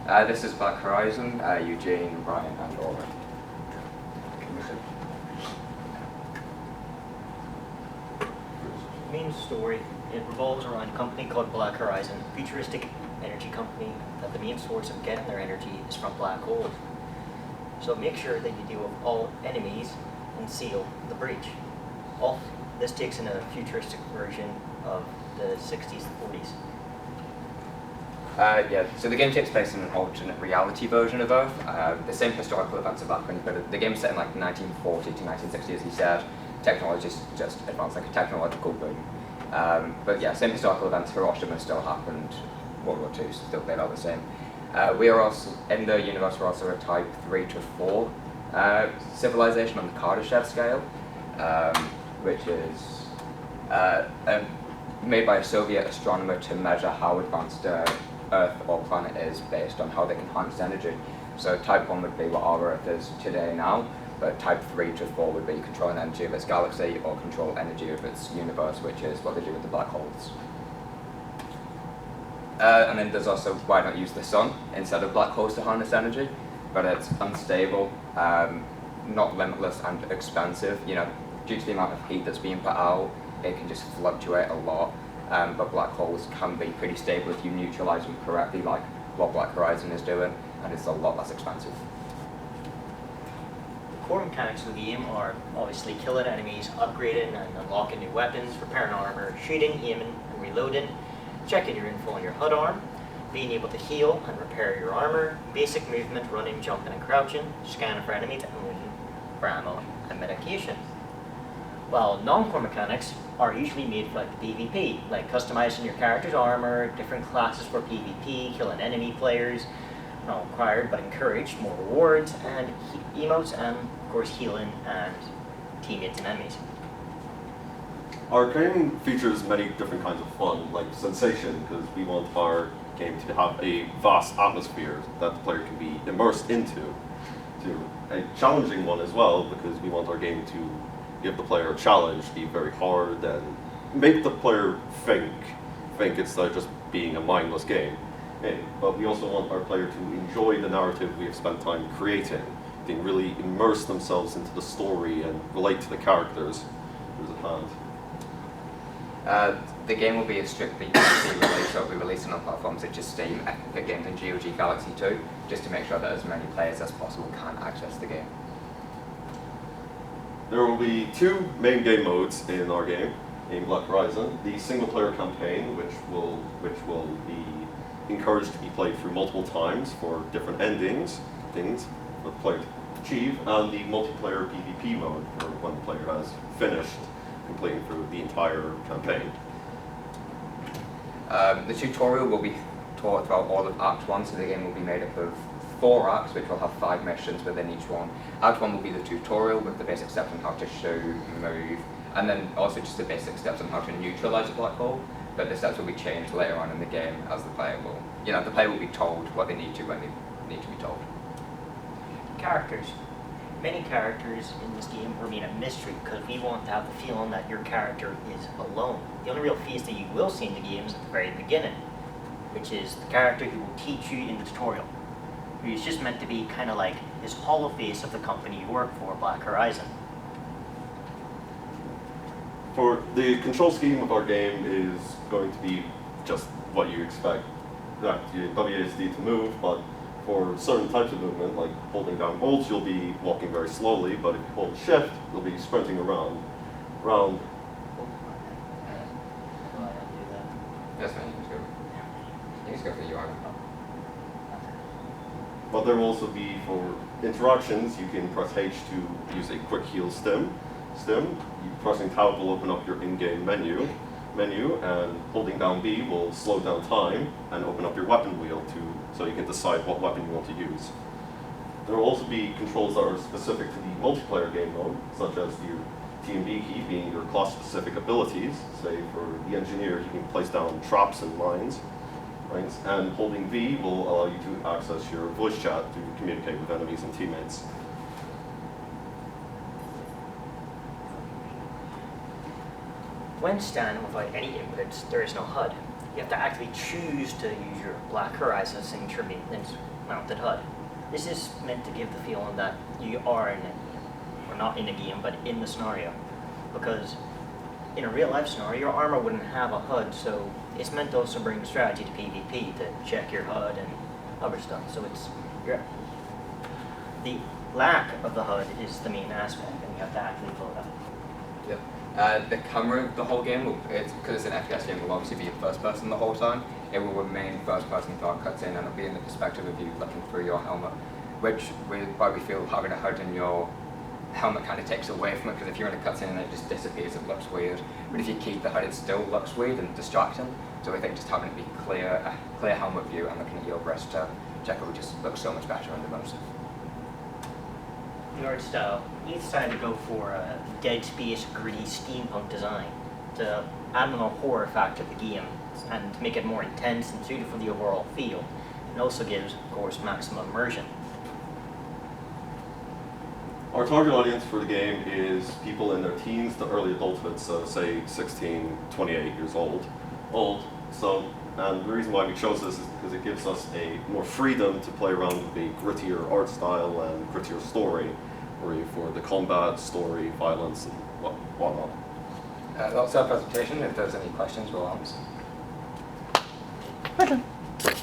This is Black Horizon, Eugene, Brian, and Oren. Main story, it revolves around a company called Black Horizon, a futuristic energy company that the main source of getting their energy is from black holes. So make sure that you deal with all enemies and seal the breach. This takes in a futuristic version of the 60s and 40s. So the game takes place in an alternate reality version of Earth. The same historical events are happening, but the game's set in like 1940 to 1960, as he said. Technology's just advanced, like a technological boom. But yeah, same historical events. Hiroshima still happened. World War II still played out the same. We are also, in the universe, we're also a type 3 to 4 civilization on the Kardashev scale, which is made by a Soviet astronomer to measure how advanced Earth or planet is based on how they can harness energy. So type 1 would be what our Earth is today now, but type 3 to 4 would be controlling energy of its galaxy or control energy of its universe, which is what they do with the black holes. And then there's also why not use the sun instead of black holes to harness energy, but it's unstable, not limitless, and expensive. You know, due to the amount of heat that's being put out, it can just fluctuate a lot. But black holes can be pretty stable if you neutralize them correctly, like what Black Horizon is doing, and it's a lot less expensive. The core mechanics of the game are obviously killing enemies, upgrading and unlocking new weapons, repairing armor, shooting, aiming, and reloading, checking your info on your HUD arm, being able to heal and repair your armor, basic movement, running, jumping, and crouching, scanning for enemies, and looking for ammo and medication. While non-core mechanics are usually made for like PvP, like customizing your character's armor, different classes for PvP, killing enemy players, not required but encouraged, more rewards, and emotes, and of course healing and teammates and enemies. Our game features many different kinds of fun, like sensation, because we want our game to have a vast atmosphere that the player can be immersed into. To a challenging one as well, because we want our game to give the player a challenge, be very hard, and make the player think instead of just being a mindless game. But we also want our player to enjoy the narrative we have spent time creating. They can really immerse themselves into the story and relate to the characters. There's a hand. The game will be a strictly PC release, so it will be releasing on platforms such as Steam, Epic Games, and GOG Galaxy 2, just to make sure that as many players as possible can access the game. There will be two main game modes in our game, in Black Horizon. The single-player campaign, which will be encouraged to be played through multiple times for different things for the player to achieve, and the multiplayer PvP mode for when the player has finished completing through the entire campaign. The tutorial will be taught throughout all of Act 1, so the game will be made up of 4 acts, which will have 5 missions within each one. Act 1 will be the tutorial with the basic steps on how to shoot, move, and then also just the basic steps on how to neutralize a black hole, but the steps will be changed later on in the game as the player will. The player will be told what they need to when they need to be told. Characters. Many characters in this game remain a mystery because we want to have the feeling that your character is alone. The only real face that you will see in the game is at the very beginning, which is the character who will teach you in the tutorial, who is just meant to be kind of like this hollow face of the company you work for, Black Horizon. For the control scheme of our game is going to be just what you expect. That WASD to move, but for certain types of movement, like holding down holds, you'll be walking very slowly, but if you hold shift, you'll be sprinting around. That's fine, you can just go for the UI. But there will also be, for interactions, you can press H to use a quick heal stim. Pressing tab will open up your in-game menu, and holding down B will slow down time and open up your weapon wheel so you can decide what weapon you want to use. There will also be controls that are specific to the multiplayer game mode, such as your TMB key being your class-specific abilities. Say for the engineer, you can place down traps and mines, right? And holding V will allow you to access your voice chat to communicate with enemies and teammates. When standing without any inputs, there is no HUD. you have to actively choose to use your Black Horizon signature maintenance mounted HUD. This is meant to give the feeling that you are in a game, or not in a game, but in the scenario. Because in a real life scenario, your armor wouldn't have a HUD, so it's meant to also bring strategy to PvP, to check your HUD and other stuff. So it's the lack of the HUD is the main aspect, and you have to actively pull it up. Yep. The camera the whole game, because it's an FPS game, will obviously be first person the whole time. It will remain first person throughout cutscene, and it'll be in the perspective of you looking through your helmet, which why we feel having a HUD in your helmet kind of takes away from it, because if you're in a cutscene and it just disappears, it looks weird. But if you keep the HUD, it still looks weird and distracting. So I think just having it be a clear helmet view and looking at your breast checker would just look so much better and immersive. The art style, you decided to go for a dead space, gritty steampunk design to add on a horror factor to the game and to make it more intense and suited for the overall feel. It also gives, of course, maximum immersion. Our target audience for the game is people in their teens to early adulthood, so say 16, 28 years old. And the reason why we chose this is because it gives us a more freedom to play around with the grittier art style and grittier story, for the combat, story, violence, and whatnot. That's our presentation. If there's any questions, we'll answer. Well done.